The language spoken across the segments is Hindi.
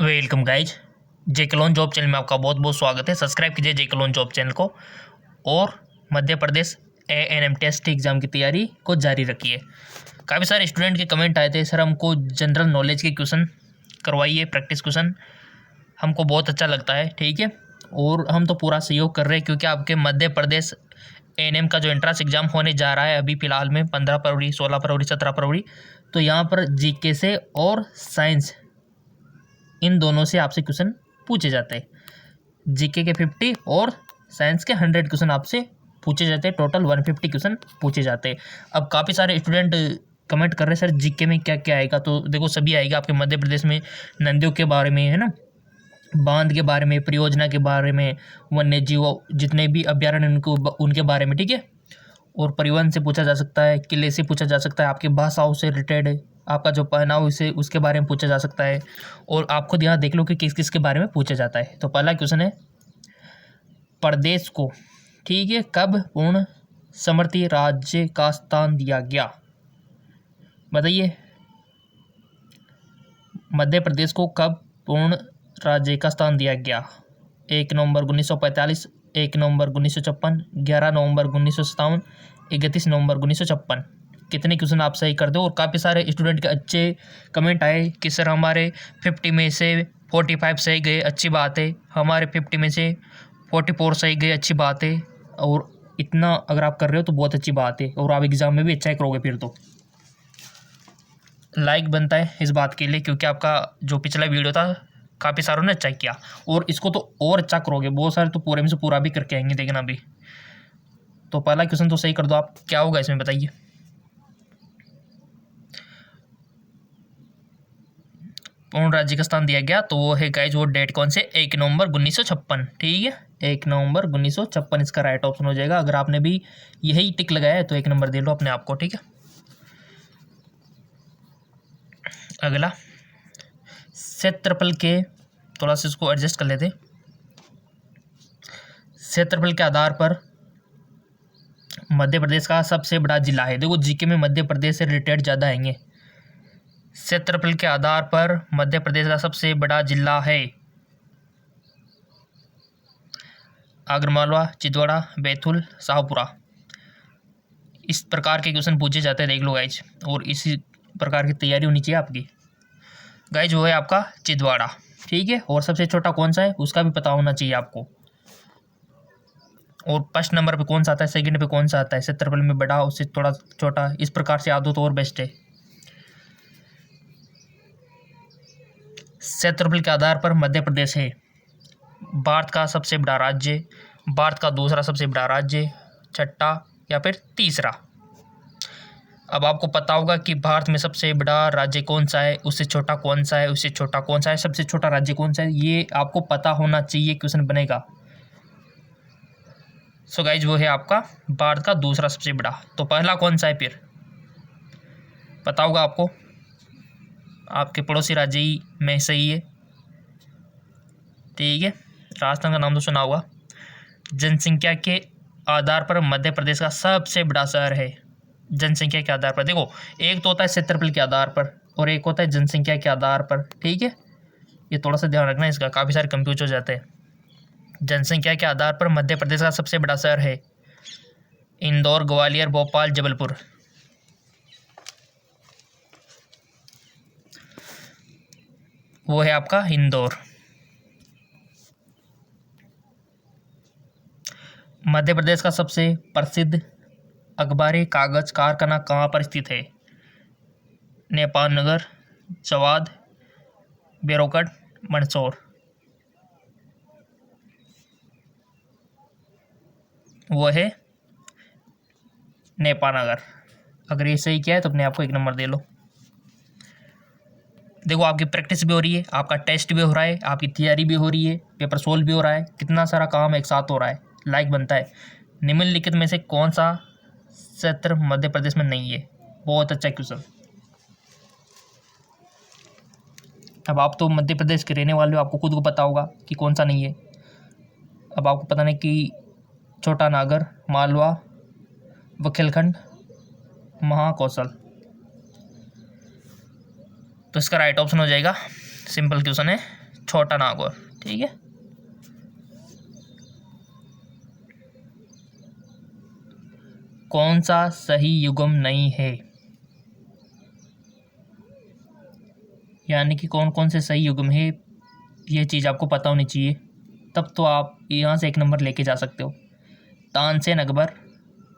वेलकम गाइज, जेके लोन जॉब चैनल में आपका बहुत बहुत स्वागत है। सब्सक्राइब कीजिए जेके लोन जॉब चैनल को और Madhya Pradesh ANM test exam की तैयारी को जारी रखिए। काफ़ी सारे स्टूडेंट के कमेंट आए थे, सर हमको जनरल नॉलेज के क्वेश्चन करवाइए, प्रैक्टिस क्वेश्चन। हमको बहुत अच्छा लगता है, ठीक है, और हम तो पूरा सहयोग कर रहे हैं क्योंकि आपके मध्य प्रदेश एएनएम का जो एंट्रेंस एग्ज़ाम होने जा रहा है अभी फ़िलहाल में 15 फरवरी, 16 फरवरी, 17 फरवरी, तो यहाँ पर जीके से और साइंस इन दोनों से आपसे क्वेश्चन पूछे जाते हैं। जीके के 50 और साइंस के 100 क्वेश्चन आपसे पूछे जाते हैं। टोटल 150 क्वेश्चन पूछे जाते हैं। अब काफ़ी सारे स्टूडेंट कमेंट कर रहे हैं, सर जीके में क्या क्या आएगा? तो देखो, सभी आएगा आपके मध्य प्रदेश में। नदियों के बारे में, है ना, बांध के बारे में, परियोजना के बारे में, वन्य जीवों जितने भी अभ्यारण्य उनको उनके बारे में, ठीक है। और परिवहन से पूछा जा सकता है, किले से पूछा जा सकता है, आपकी भाषाओं से रिलेटेड, आपका जो पहनाव उसे उसके बारे में पूछा जा सकता है। और आप खुद यहाँ देख लो कि किस किस के बारे में पूछा जाता है। तो पहला क्वेश्चन है, प्रदेश को, ठीक है, कब पूर्ण समर्थी राज्य का स्थान दिया गया? बताइए, मध्य प्रदेश को कब पूर्ण राज्य का स्थान दिया गया? 1 नवंबर 1945, 1 नवंबर 1956, 11 नवंबर 1957, 31 नवंबर 1956। कितने क्वेश्चन आप सही कर दो। और काफ़ी सारे स्टूडेंट के अच्छे कमेंट आए कि सर हमारे 50 में से 45 सही गए, अच्छी बात है। हमारे 50 में से 44 सही गए, अच्छी बात है। और इतना अगर आप कर रहे हो तो बहुत अच्छी बात है, और आप एग्ज़ाम में भी अच्छा ही करोगे। फिर तो लाइक बनता है इस बात के लिए, क्योंकि आपका जो पिछला वीडियो था काफ़ी सारों ने अच्छा किया, और इसको तो और अच्छा करोगे। बहुत सारे तो पूरे में से पूरा भी करके आएंगे, देखना अभी। तो पहला क्वेश्चन तो सही कर दो आप। क्या होगा इसमें बताइए? पूर्ण राज्य का स्थान दिया गया तो वो है गाइज, वो डेट कौन से? 1 नवंबर 1956, ठीक है, 1 नवंबर 1956 इसका राइट ऑप्शन हो जाएगा। अगर आपने भी यही टिक लगाया है तो 1 नंबर दे लो अपने आप को, ठीक है। अगला, क्षेत्रफल के, थोड़ा सा इसको एडजस्ट कर लेते। क्षेत्रफल के आधार पर मध्य प्रदेश का सबसे बड़ा जिला है। देखो, जीके में मध्य प्रदेश से रिलेटेड ज़्यादा आएंगे। क्षेत्रफल के आधार पर मध्य प्रदेश का सबसे बड़ा जिला है आगरमालवा, चिंदवाड़ा, बैतूल, शाहपुरा। इस प्रकार के क्वेश्चन पूछे जाते हैं, देख लो गाइज, और इसी प्रकार की तैयारी होनी चाहिए आपकी। गाइज वो है आपका चिंदवाड़ा, ठीक है। और सबसे छोटा कौन सा है उसका भी पता होना चाहिए आपको। और फर्स्ट नंबर पे कौन सा आता है, सेकंड पे कौन सा आता है, क्षेत्रफल में बड़ा उससे थोड़ा छोटा, इस प्रकार से याद हो तो और बेस्ट है। क्षेत्रफल के आधार पर मध्य प्रदेश है भारत का सबसे बड़ा राज्य, भारत का दूसरा सबसे बड़ा राज्य, छठा या फिर तीसरा। अब आपको पता होगा कि भारत में सबसे बड़ा राज्य कौन सा है, उससे छोटा कौन सा है, उससे छोटा कौन सा है, सबसे छोटा राज्य कौन सा है, ये आपको पता होना चाहिए, क्वेश्चन बनेगा। सो गाइज वो है आपका भारत का दूसरा सबसे बड़ा। तो पहला कौन सा है फिर पता होगा आपको, आपके पड़ोसी राज्य ही में सही है, ठीक है। राजस्थान का नाम तो सुना होगा। जनसंख्या के आधार पर मध्य प्रदेश का सबसे बड़ा शहर है। जनसंख्या के आधार पर, देखो, एक तो होता है क्षेत्रफल के आधार पर और एक होता है जनसंख्या के आधार पर, ठीक है। ये थोड़ा सा ध्यान रखना, इसका काफ़ी सारे कंफ्यूज हो जाते हैं। जनसंख्या के आधार पर मध्य प्रदेश का सबसे बड़ा शहर है इंदौर, ग्वालियर, भोपाल, जबलपुर। वो है आपका इंदौर। मध्य प्रदेश का सबसे प्रसिद्ध अखबारी कागज कारखाना कहाँ पर स्थित है? नेपाल नगर, जवाद, बेरोकट, मंदसौर। वो है नेपाल नगर। अगर ये सही किया है तो अपने आप को 1 नंबर दे लो। देखो, आपकी प्रैक्टिस भी हो रही है, आपका टेस्ट भी हो रहा है, आपकी तैयारी भी हो रही है, पेपर सोल्व भी हो रहा है, कितना सारा काम एक साथ हो रहा है। लाइक बनता है। निम्नलिखित में से कौन सा क्षेत्र मध्य प्रदेश में नहीं है? बहुत अच्छा क्वेश्चन। अब आप तो मध्य प्रदेश के रहने वाले हो, आपको खुद को पता होगा कि कौन सा नहीं है। अब आपको पता नहीं कि छोटा नागर, मालवा, बुंदेलखंड, महाकौशल। तो इसका राइट ऑप्शन हो जाएगा, सिंपल क्वेश्चन है, छोटा नागौर। ठीक है, कौन सा सही युग्म नहीं है, यानी कि कौन कौन से सही युग्म है, ये चीज़ आपको पता होनी चाहिए, तब तो आप यहाँ से 1 नंबर लेके जा सकते हो। तानसेन अकबर,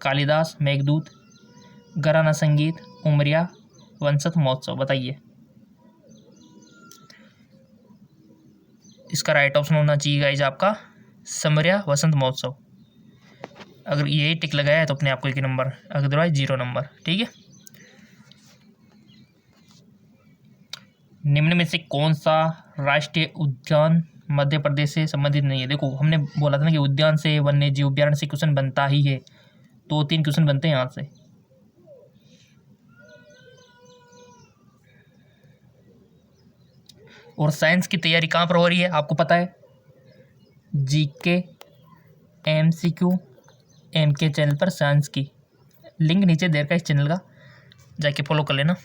कालिदास, मेघदूत, घराना संगीत, उमरिया, वसंत महोत्सव। बताइए, इसका राइट ऑप्शन होना चाहिए गाइज आपका समरिया वसंत महोत्सव। अगर यही टिक लगाया है तो अपने आप को 1 नंबर, अदरवाइज 0 नंबर। ठीक है, निम्न में से कौन सा राष्ट्रीय उद्यान मध्य प्रदेश से संबंधित नहीं है। देखो, हमने बोला था ना कि उद्यान से, वन्य जीव अभ्यारण्य से क्वेश्चन बनता ही है, 2-3 क्वेश्चन बनते हैं यहाँ से। और साइंस की तैयारी कहाँ पर हो रही है आपको पता है, जीके, एमसीक्यू, एमके चैनल पर साइंस की लिंक नीचे दे रखा है इस चैनल का, जाके फॉलो कर लेना।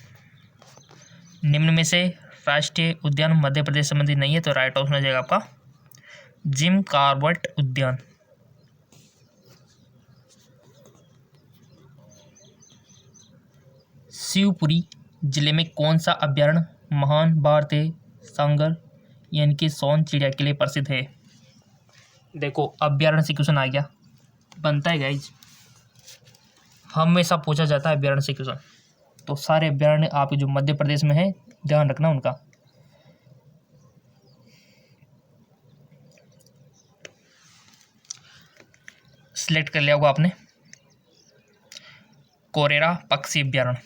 निम्न में से राष्ट्रीय उद्यान मध्य प्रदेश संबंधित नहीं है, तो राइट ऑप्शन हो जाएगा आपका जिम कॉर्बेट उद्यान। शिवपुरी जिले में कौन सा अभ्यारण्य महान भारतीय सांगर यानी कि सोन चिड़िया के लिए प्रसिद्ध है। देखो, अभ्यारण्य से क्वेश्चन आ गया, बनता है गाइज, हमेशा पूछा जाता है अभ्यारण्य से क्वेश्चन, तो सारे अभ्यारण्य आपके जो मध्य प्रदेश में है ध्यान रखना उनका। सिलेक्ट कर लिया होगा आपने कोरेरा पक्षी अभ्यारण्य,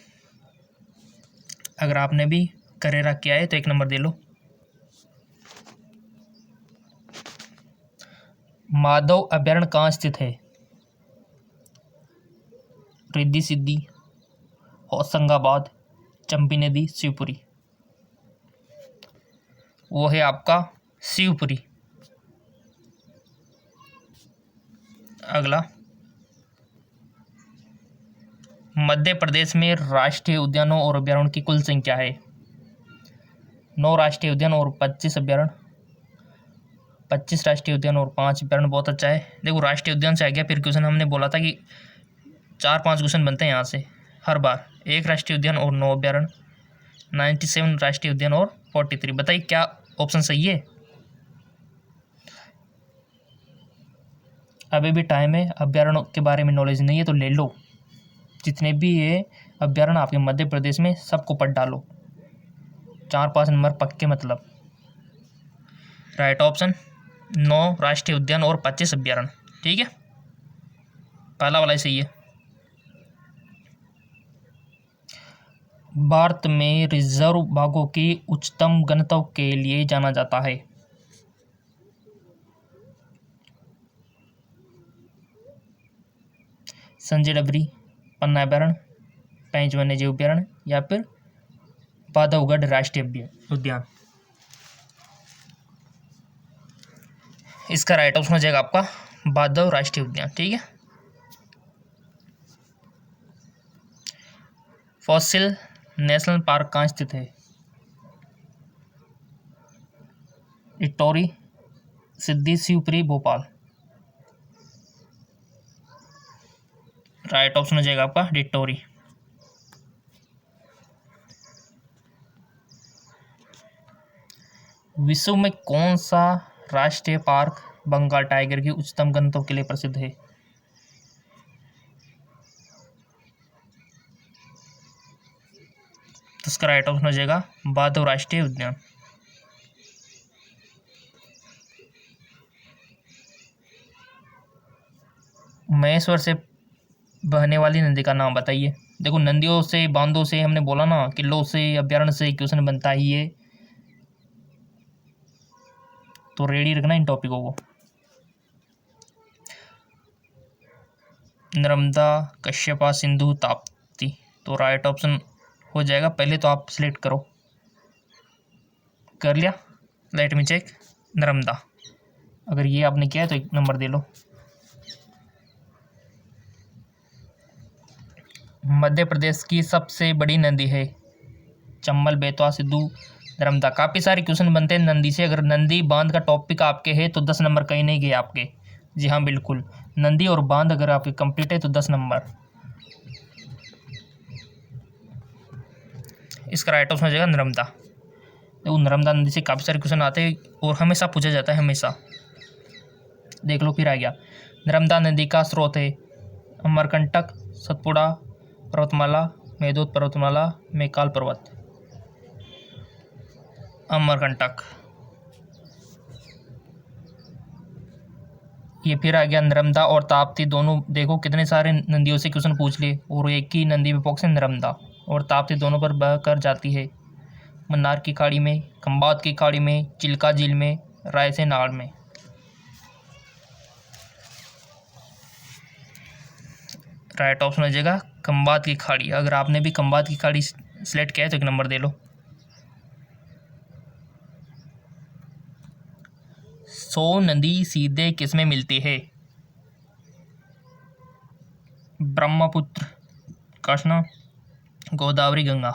अगर आपने भी करेरा किया है तो 1 नंबर दे लो। माधव अभ्यारण्य कहाँ स्थित है, रिद्धि सिद्धि, होशंगाबाद, चंपी नदी, शिवपुरी। वो है आपका शिवपुरी। अगला, मध्य प्रदेश में राष्ट्रीय उद्यानों और अभ्यारण्यों की कुल संख्या है। 9 राष्ट्रीय उद्यान और 25 अभ्यारण्य, 25 राष्ट्रीय उद्यान और 5 अभ्यारण्य। बहुत अच्छा है। देखो, राष्ट्रीय उद्यान से आ गया, फिर क्वेश्चन हमने बोला था कि 4-5 क्वेश्चन बनते हैं यहाँ से हर बार। 1 राष्ट्रीय उद्यान और 9 अभ्यारण्य, 97 राष्ट्रीय उद्यान और 43। बताइए क्या ऑप्शन सही है। अभी भी टाइम है, अभ्यारण्यों के बारे में नॉलेज नहीं है तो ले लो, जितने भी ये अभ्यारण्य आपके मध्य प्रदेश में सबको पढ़ डालो, 4-5 नंबर पक्के। मतलब राइट ऑप्शन 9 राष्ट्रीय उद्यान और 25 अभ्यारण्य। ठीक है, पहला वाला ही सही है। भारत में रिजर्व बाघों की उच्चतम घनत्व के लिए जाना जाता है। संजय डबरी, पन्ना अभ्यारण्य, पेंच वन्यजीव अभ्यारण्य, या फिर बांधवगढ़ राष्ट्रीय उद्यान। इसका राइट ऑप्शन हो जाएगा आपका बांधव राष्ट्रीय उद्यान। ठीक है, फॉसिल नेशनल पार्क कहाँ स्थित है, इटौरी, सिद्धि, शिवपुरी, भोपाल। राइट ऑप्शन हो जाएगा आपका डिटोरी। विश्व में कौन सा राष्ट्रीय पार्क बंगाल टाइगर की उच्चतम घनत्व के लिए प्रसिद्ध है। तो इसका राइट ऑप्शन हो जाएगा बांधव राष्ट्रीय उद्यान। महेश्वर से बहने वाली नदी का नाम बताइए। देखो, नदियों से, बांधों से हमने बोला ना, किलों से, अभ्यारण्य से क्वेश्चन बनता ही है, तो रेडी रखना इन टॉपिकों को। नर्मदा, कश्यपा, सिंधु, ताप्ती। तो राइट ऑप्शन हो जाएगा, पहले तो आप सिलेक्ट करो। कर लिया, लेट मी चेक, नर्मदा। अगर ये आपने किया है तो 1 नंबर दे लो। मध्य प्रदेश की सबसे बड़ी नदी है चंबल, बेतवा, सिद्धू, नर्मदा। काफ़ी सारे क्वेश्चन बनते हैं नंदी से। अगर नंदी बांध का टॉपिक आपके है तो 10 नंबर कहीं नहीं गए आपके। जी हाँ बिल्कुल, नंदी और बांध अगर आपके कंप्लीट है तो 10 नंबर। इसका राइट ऑप्शन हो जाएगा नर्मदा। देखो नर्मदा नदी से काफ़ी सारे क्वेश्चन आते हैं और हमेशा पूछा जाता है, हमेशा। देख लो फिर आ गया। नर्मदा नदी का स्रोत है अमरकंटक, सतपुड़ा पर्वतमाला, मेघदूत पर्वतमाला, मैकाल पर्वत। अमरकंटक। ये फिर आ गया नर्मदा और ताप्ती दोनों। देखो कितने सारे नदियों से क्वेश्चन पूछ लिए और एक ही नदी में फोकस है, नर्मदा और ताप्ती दोनों पर बह कर जाती है। मन्नार की खाड़ी में, खंबात की खाड़ी में, चिल्का झील में, रायसेन नाड़ में। राइट ऑप्शन हो जाएगा खंबात की खाड़ी। अगर आपने भी खंबात की खाड़ी सिलेक्ट किया है तो 1 नंबर दे लो। सो नदी सीधे किसमें मिलती है? ब्रह्मपुत्र, कृष्णा, गोदावरी, गंगा।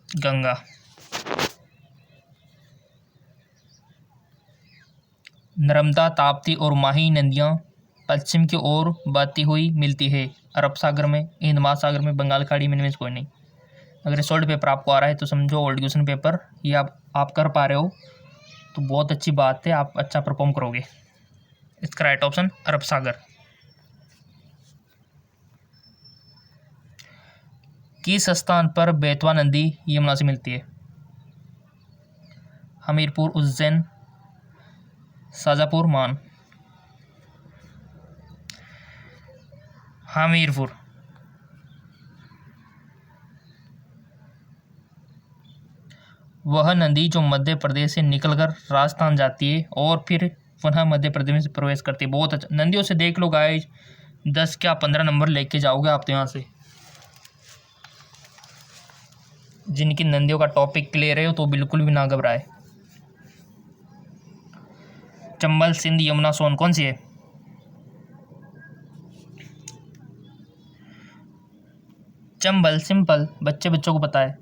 गंगा। नर्मदा, ताप्ती और माही नदियाँ पश्चिम की ओर बहती हुई मिलती है अरब सागर में, हिंद महासागर में, बंगाल खाड़ी में, इनमें से कोई नहीं। अगर सॉल्ट पेपर आपको आ रहा है तो समझो ओल्ड क्वेश्चन पेपर ये आप कर पा रहे हो तो बहुत अच्छी बात है, आप अच्छा परफॉर्म करोगे। इसका राइट ऑप्शन अरब सागर। किस स्थान पर बेतवा नदी यमुना से मिलती है? हमीरपुर, उज्जैन, शाजापुर, मान। हमीरपुर। वह नदी जो मध्य प्रदेश से निकलकर राजस्थान जाती है और फिर पुनः मध्य प्रदेश में प्रवेश करती है। बहुत अच्छा नदियों से देख लो गाइस, 10 क्या 15 नंबर लेके जाओगे आप तो यहाँ से। जिनकी नदियों का टॉपिक क्लियर है तो बिल्कुल भी ना घबराए। चंबल, सिंध, यमुना, सोन कौन सी है? चंबल। सिंपल, बच्चों को पता है।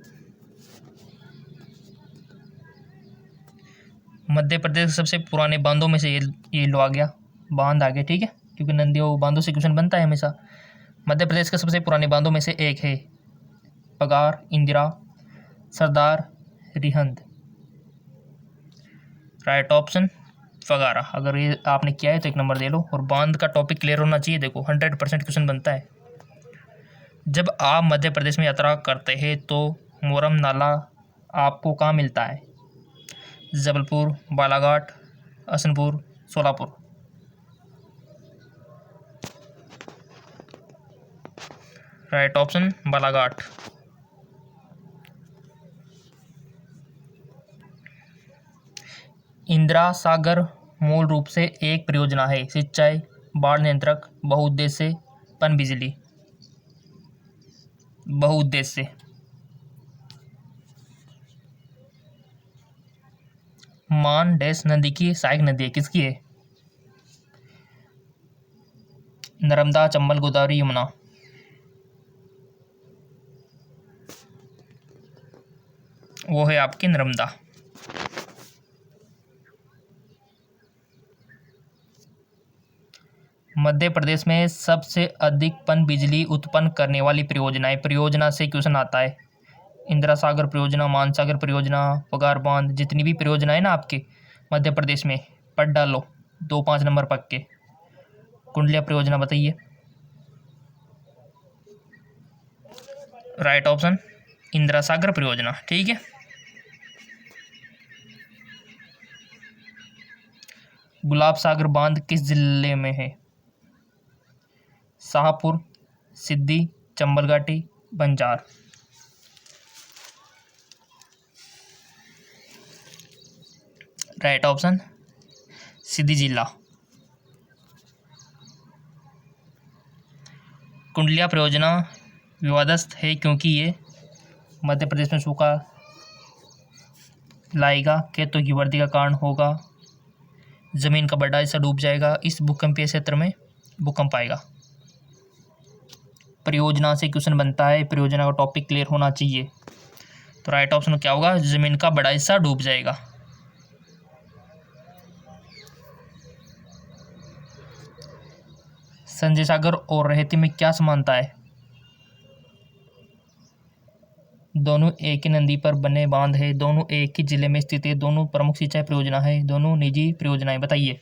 मध्य प्रदेश के सबसे पुराने बांधों में से ये लो आ गया, बांध आ गया, ठीक है, क्योंकि नदियों बांधों से क्वेश्चन बनता है हमेशा। मध्य प्रदेश के सबसे पुराने बांधों में से एक है पगार, इंदिरा, सरदार, रिहंद। Right option Fagara. अगर ये आपने किया है तो 1 नंबर दे लो। और बांध का टॉपिक क्लियर होना चाहिए। देखो 100% क्वेश्चन बनता है। जब आप मध्य प्रदेश में यात्रा करते हैं तो मोरम नाला आपको कहाँ मिलता है? जबलपुर, बालाघाट, हसनपुर, सोलापुर। Right option Balaghat. इंदिरा सागर मूल रूप से एक परियोजना है, सिंचाई, बाढ़ नियंत्रक, बहुउद्देश्य, पनबिजली। बहुउद्देश्य। मान डैश नदी की सहायक नदी है, किसकी है? नर्मदा, चंबल, गोदावरी, यमुना। वो है आपकी नर्मदा। मध्य प्रदेश में सबसे अधिक पनबिजली उत्पन्न करने वाली परियोजनाएं। परियोजना से क्वेश्चन आता है। इंदिरा सागर परियोजना, मानसागर परियोजना, पगार बांध, जितनी भी परियोजना है ना आपके मध्य प्रदेश में, पढ़ डालो 2-5 नंबर पक्के। कुंडलिया परियोजना बताइए। राइट ऑप्शन इंदिरा सागर परियोजना, ठीक है। गुलाब सागर बांध किस जिले में है? शाहपुर, सिद्दी, चंबल घाटी, बंजार। राइट ऑप्शन सिद्दी जिला। कुंडलिया परियोजना विवादस्त है क्योंकि ये मध्य प्रदेश में सूखा लाएगा, खेतों की वृद्धि का कारण होगा, जमीन का बड़ा हिस्सा डूब जाएगा, इस भूकंपीय क्षेत्र में भूकंप आएगा। परियोजना से क्वेश्चन बनता है, परियोजना का टॉपिक क्लियर होना चाहिए। तो राइट ऑप्शन क्या होगा, जमीन का बड़ा हिस्सा डूब जाएगा। संजय सागर और रेहती में क्या समानता है? दोनों एक ही नदी पर बने बांध है, दोनों एक ही जिले में स्थित है, दोनों प्रमुख सिंचाई परियोजना है, दोनों निजी परियोजनाएं। बताइए।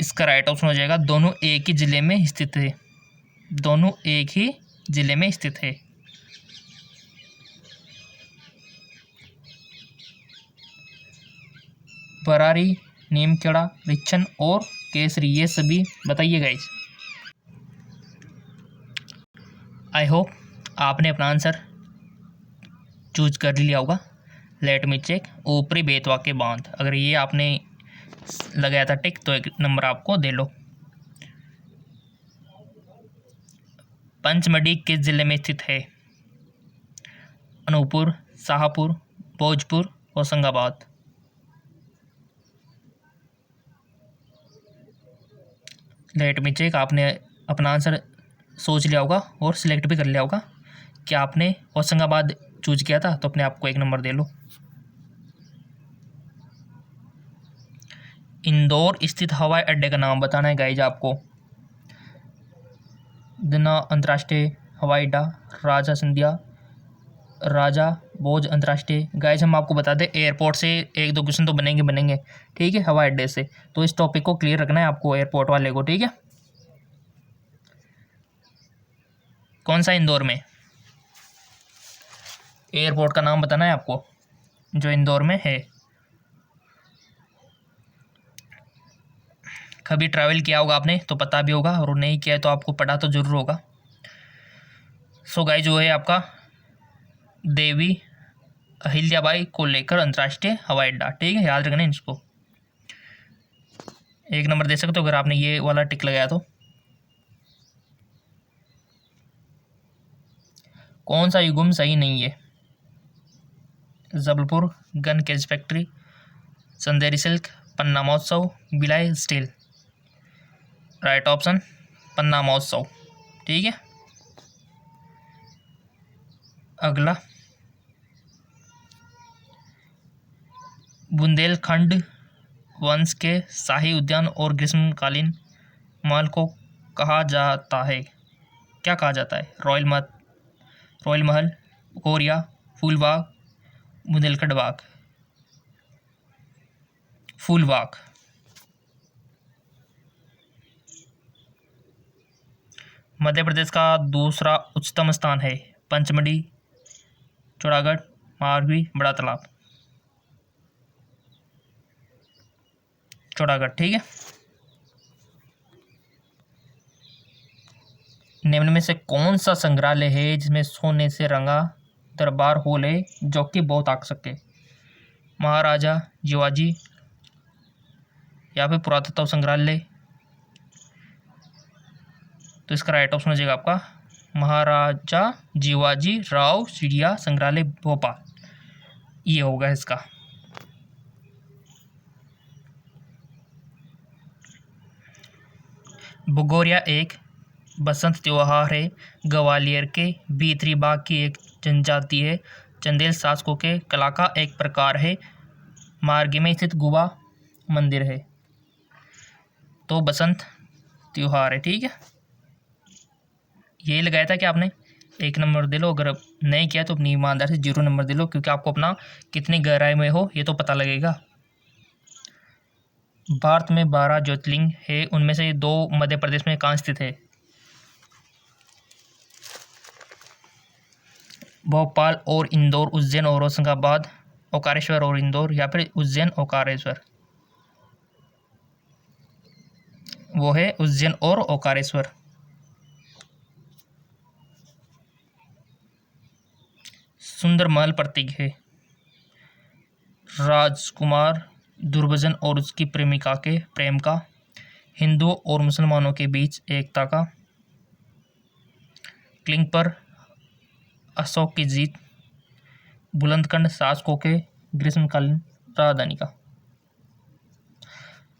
इसका राइट ऑप्शन हो जाएगा दोनों एक ही जिले में स्थित है, दोनों एक ही जिले में स्थित है। बरारी, नीमखेड़ा, रिच्छन और केसरी, ये सभी बताइए गाइस। आई होप आपने अपना आंसर चूज कर लिया होगा। Let me check. ऊपरी बेतवा के बांध, अगर ये आपने लगाया था टिक तो 1 नंबर आपको दे लो। पंचमढ़ी किस जिले में स्थित है? Anuppur, Shahpur, Bhojpur, Hoshangabad. Let me check. आपने अपना आंसर सोच लिया होगा और सिलेक्ट भी कर लिया होगा। क्या आपने होशंगाबाद चूज किया था? तो अपने आप को 1 नंबर दे लो। इंदौर स्थित हवाई अड्डे का नाम बताना है गाइज आपको। दिना अंतर्राष्ट्रीय हवाई अड्डा, राजा सिंधिया, राजा भोज अंतर्राष्ट्रीय। गाइज हम आपको बता दें, एयरपोर्ट से 1-2 क्वेश्चन तो बनेंगे, ठीक है, हवाई अड्डे से। तो इस टॉपिक को क्लियर रखना है आपको, एयरपोर्ट वाले को, ठीक है। कौन सा इंदौर में? एयरपोर्ट का नाम बताना है आपको जो इंदौर में है। कभी ट्रैवल किया होगा आपने तो पता भी होगा, और नहीं किया है तो आपको पता तो जरूर होगा। सो गाइस जो है आपका देवी अहिल्याबाई को लेकर अंतर्राष्ट्रीय हवाई अड्डा, ठीक है, याद रखना इसको। 1 नंबर दे सकते हो अगर आपने ये वाला टिक लगाया तो। कौन सा युग्म सही नहीं है? Jabalpur gun carriage factory, Chanderi silk, Panna महोत्सव, Bhilai steel. Right option Panna महोत्सव, ठीक है। अगला, बुंदेलखंड वंश के शाही उद्यान और ग्रीष्मकालीन महल को कहा जाता है? क्या कहा जाता है? रॉयल महल, गौरिया, फूलबाग, बुंदेलखंड बाग। फूलबाग। मध्य प्रदेश का दूसरा उच्चतम स्थान है? पंचमढ़ी, चौड़ागढ़, मारवी, बड़ा तालाब। चौड़ागढ़, ठीक है। निम्न में से कौन सा संग्रहालय है जिसमें सोने से रंगा दरबार हॉल है जो कि बहुत आकर्षक है? महाराजा जीवाजी, या फिर पुरातत्व संग्रहालय। तो इसका राइट ऑप्शन हो जाएगा आपका महाराजा जीवाजी राव चिड़िया संग्रहालय भोपाल, ये होगा इसका। भगोरिया एक बसंत त्योहार है, ग्वालियर के भीतरी बाग की एक जनजाति है, चंदेल शासकों के कला का एक प्रकार है, मार्ग में स्थित गुफा मंदिर है। तो बसंत त्योहार है, ठीक है। यही लगाया था कि आपने 1 नंबर दे लो, अगर नहीं किया तो अपनी ईमानदारी से 0 नंबर दे लो, क्योंकि आपको अपना कितनी गहराई में हो ये तो पता लगेगा। भारत में 12 ज्योतिर्लिंग है, उनमें से 2 मध्य प्रदेश में कहाँ स्थित है? भोपाल और इंदौर, उज्जैन और होशंगाबाद, ओकारेश्वर और इंदौर, या फिर उज्जैन ओकारेश्वर। वो है उज्जैन और ओकारेश्वर। सुंदर महल प्रतीक है राजकुमार दुर्योधन और उसकी प्रेमिका के प्रेम का, हिंदुओं और मुसलमानों के बीच एकता का, क्लिंग पर अशोक की जीत, बुलंदखंड शासकों के ग्रीष्मकालीन राजधानी का।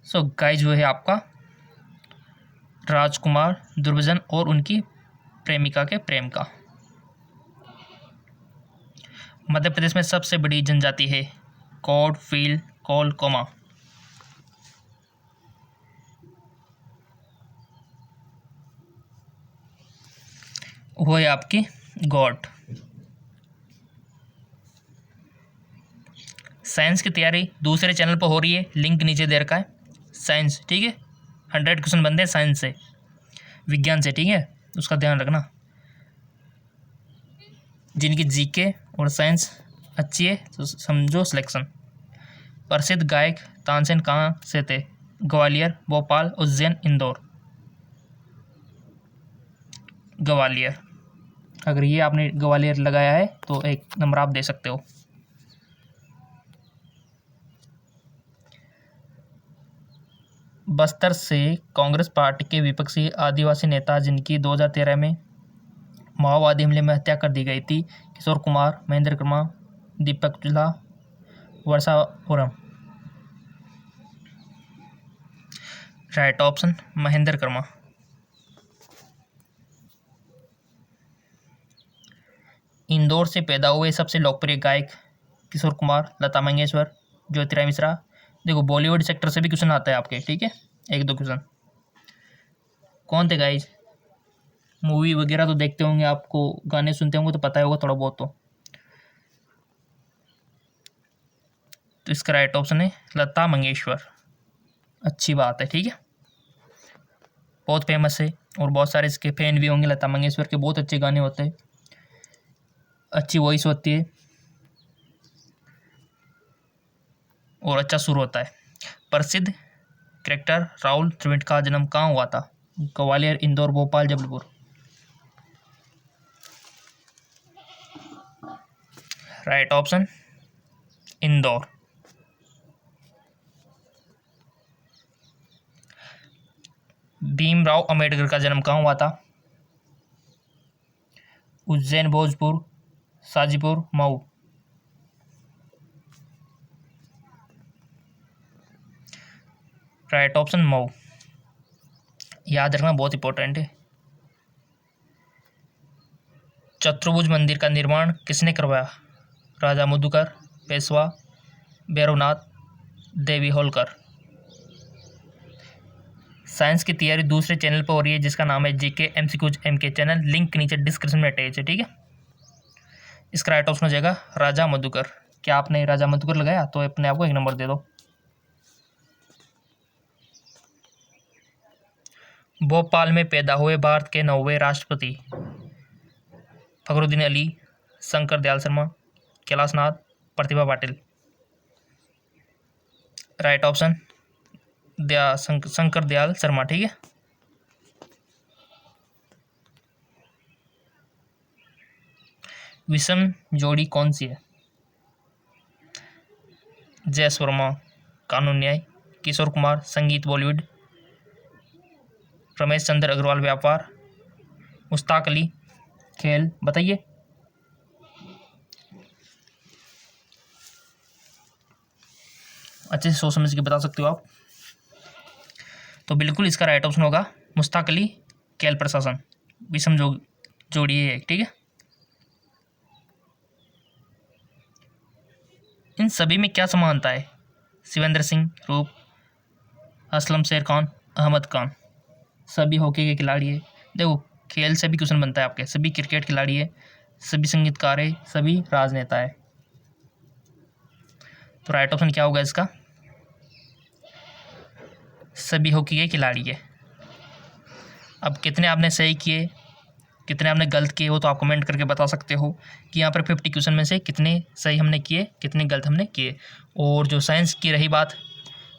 सो गाइस जो है आपका राजकुमार, दुर्योधन और उनकी प्रेमिका के प्रेम का। मध्य प्रदेश में सबसे बड़ी जनजाति है कौड़, फील, कौल, कोमा। वो है आपकी गौड़। साइंस की तैयारी दूसरे चैनल पर हो रही है, लिंक नीचे दे रखा है। साइंस, ठीक है, 100 क्वेश्चन बनते हैं साइंस से, विज्ञान से, ठीक है, उसका ध्यान रखना। जिनकी जीके और साइंस अच्छी है तो समझो सिलेक्शन। प्रसिद्ध गायक तानसेन कहाँ से थे? ग्वालियर, भोपाल, उज्जैन, इंदौर। ग्वालियर। अगर ये आपने ग्वालियर लगाया है तो 1 नंबर आप दे सकते हो। बस्तर से कांग्रेस पार्टी के विपक्षी आदिवासी नेता जिनकी 2013 में माओवादी हमले में हत्या कर दी गई थी, किशोर कुमार, महेंद्र कर्मा, दीपक जुल्हा, वर्षापुरम। Right option Mahendra Karma. इंदौर से पैदा हुए सबसे लोकप्रिय गायक किशोर कुमार, लता मंगेशकर, ज्योतिराय मिश्रा। देखो बॉलीवुड सेक्टर से भी क्वेश्चन आता है आपके, ठीक है, 1-2 क्वेश्चन। कौन थे गाइज? मूवी वगैरह तो देखते होंगे, आपको गाने सुनते होंगे तो पता होगा थोड़ा बहुत तो इसका राइट ऑप्शन है लता मंगेशकर। अच्छी बात है, ठीक है, बहुत फेमस है और बहुत सारे इसके फैन भी होंगे। लता मंगेशकर के बहुत अच्छे गाने होते हैं, अच्छी वॉइस होती है और अच्छा सुर होता है। प्रसिद्ध क्रिकेटर राहुल द्रविड़ का जन्म कहाँ हुआ था? ग्वालियर, इंदौर, भोपाल, जबलपुर। Right option Indore. भीमराव अंबेडकर का जन्म कहाँ हुआ था? उज्जैन, भोजपुर, साजीपुर, मऊ। Right option Mhow. याद रखना, बहुत इंपॉर्टेंट है। चतुर्भुज मंदिर का निर्माण किसने करवाया? राजा मधुकर, पेशवा, भैरवनाथ, देवी होलकर। साइंस की तैयारी दूसरे चैनल पर हो रही है जिसका नाम है GK MCQs MK channel, link नीचे डिस्क्रिप्शन में अटैच है, ठीक है। इसका राइट ऑप्शन हो जाएगा राजा मधुकर। क्या आपने राजा मधुकर लगाया तो अपने आप को 1 नंबर दे दो। भोपाल में पैदा हुए भारत के 9वें राष्ट्रपति? फखरुद्दीन अली, शंकर दयाल शर्मा, कैलाशनाथ, प्रतिभा पाटिल। राइट ऑप्शन शंकर दयाल शर्मा, ठीक है। विषम जोड़ी कौन सी है? जयस वर्मा, कानून न्याय, किशोर कुमार, संगीत बॉलीवुड, रमेश चंद्र अग्रवाल, व्यापार, मुश्ताक अली, खेल। बताइए। अच्छे से सोच समझ के बता सकते हो आप। तो बिल्कुल इसका राइट ऑप्शन होगा मुश्ताक अली, खेल प्रशासन। विषम जोड़ी है, ठीक है। इन सभी में क्या समानता है? शिवेंद्र सिंह, रूप, असलम शेर खान, अहमद खान। सभी हॉकी के खिलाड़ी है। देखो खेल से भी क्वेश्चन बनता है आपके। सभी क्रिकेट खिलाड़ी है, सभी संगीतकार है, सभी राजनेता है। तो राइट ऑप्शन क्या होगा इसका? सभी हॉकी के खिलाड़ी है। अब कितने आपने सही किए, कितने आपने गलत किए हो तो आप कमेंट करके बता सकते हो कि यहाँ पर 50 क्वेश्चन में से कितने सही हमने किए, कितने गलत हमने किए। और जो साइंस की रही बात,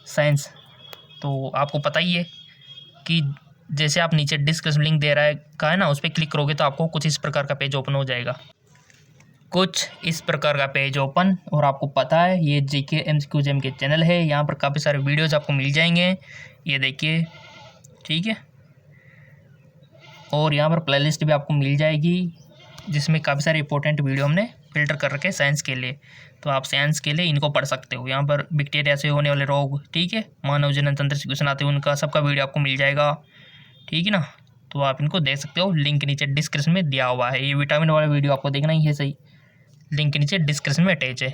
साइंस तो आपको पता ही है कि जैसे आप नीचे डिस्क्रिप्शन लिंक दे रहा है का है ना, उस पर क्लिक करोगे तो आपको कुछ इस प्रकार का पेज ओपन हो जाएगा, कुछ इस प्रकार का पेज ओपन। और आपको पता है ये जीके एमसीक्यूज एमके चैनल है, यहाँ पर काफ़ी सारे वीडियोज़ आपको मिल जाएंगे, ये देखिए, ठीक है। और यहाँ पर प्लेलिस्ट भी आपको मिल जाएगी जिसमें काफ़ी सारे इंपॉर्टेंट वीडियो हमने फिल्टर कर रखे साइंस के लिए। तो आप साइंस के लिए इनको पढ़ सकते हो। यहाँ पर बैक्टीरिया से होने वाले रोग, ठीक है, मानव जनन तंत्र से क्वेश्चन आते हैं उनका सबका वीडियो आपको मिल जाएगा, ठीक है ना। तो आप इनको देख सकते हो, लिंक नीचे डिस्क्रिप्शन में दिया हुआ है। ये विटामिन वाला वीडियो आपको देखना ही है सही, लिंक नीचे डिस्क्रिप्शन में अटैच है।